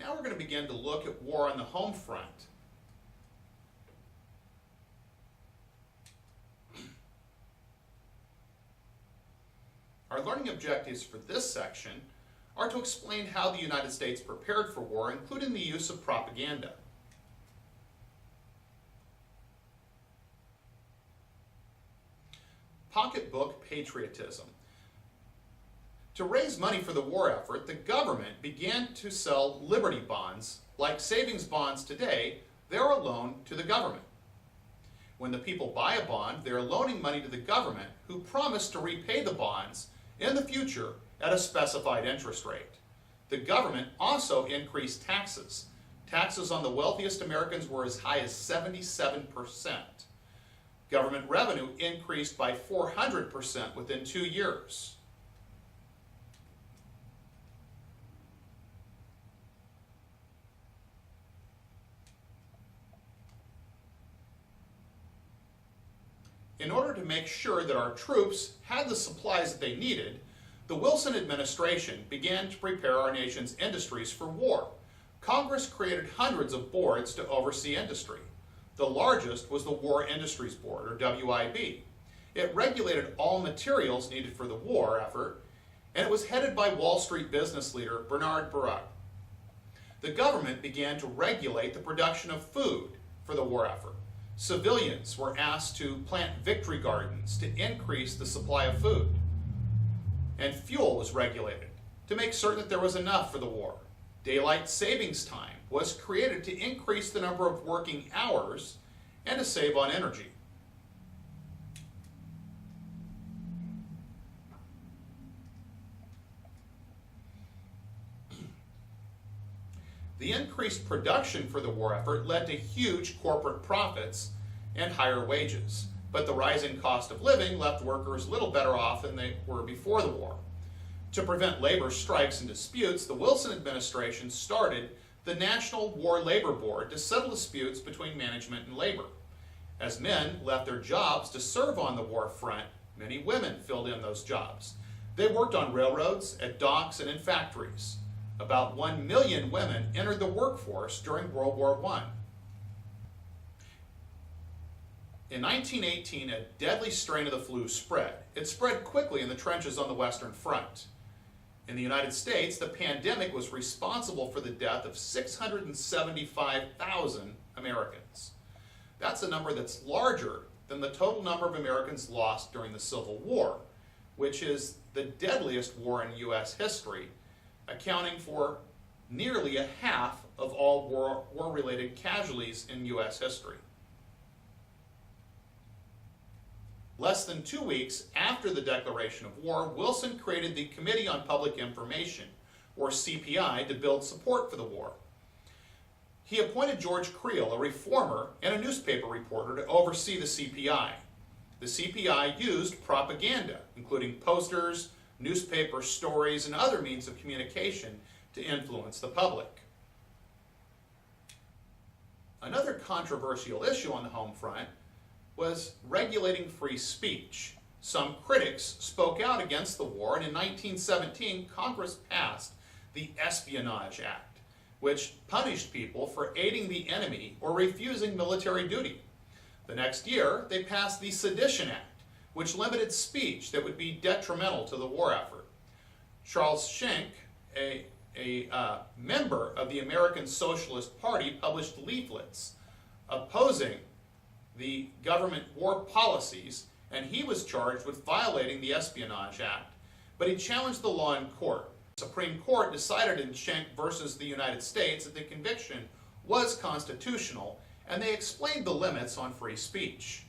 Now we're going to begin to look at war on the home front. Our learning objectives for this section are to explain how the United States prepared for war, including the use of propaganda. Pocketbook patriotism. To raise money for the war effort, the government began to sell Liberty bonds. Like savings bonds today, they're a loan to the government. When the people buy a bond, they're loaning money to the government, who promise to repay the bonds in the future at a specified interest rate. The government also increased taxes. Taxes on the wealthiest Americans were as high as 77%. Government revenue increased by 400% within 2 years. In order to make sure that our troops had the supplies that they needed, the Wilson administration began to prepare our nation's industries for war. Congress created hundreds of boards to oversee industry. The largest was the War Industries Board, or WIB. It regulated all materials needed for the war effort, and it was headed by Wall Street business leader Bernard Baruch. The government began to regulate the production of food for the war effort. Civilians were asked to plant victory gardens to increase the supply of food. And fuel was regulated to make certain that there was enough for the war. Daylight savings time was created to increase the number of working hours and to save on energy. The increased production for the war effort led to huge corporate profits and higher wages, but the rising cost of living left workers little better off than they were before the war. To prevent labor strikes and disputes, the Wilson administration started the National War Labor Board to settle disputes between management and labor. As men left their jobs to serve on the war front, many women filled in those jobs. They worked on railroads, at docks, and in factories. About 1 million women entered the workforce during World War I. In 1918, a deadly strain of the flu spread. It spread quickly in the trenches on the Western Front. In the United States, the pandemic was responsible for the death of 675,000 Americans. That's a number that's larger than the total number of Americans lost during the Civil War, which is the deadliest war in U.S. history, accounting for nearly a half of all war-related casualties in U.S. history. Less than 2 weeks after the declaration of war, Wilson created the Committee on Public Information, or CPI, to build support for the war. He appointed George Creel, a reformer and a newspaper reporter, to oversee the CPI. The CPI used propaganda, including posters, newspaper stories, and other means of communication to influence the public. Another controversial issue on the home front was regulating free speech. Some critics spoke out against the war, and in 1917, Congress passed the Espionage Act, which punished people for aiding the enemy or refusing military duty. The next year, they passed the Sedition Act, which limited speech that would be detrimental to the war effort. Charles Schenck, a member of the American Socialist Party, published leaflets opposing the government war policies, and he was charged with violating the Espionage Act, but he challenged the law in court. The Supreme Court decided in Schenck versus the United States that the conviction was constitutional, and they explained the limits on free speech.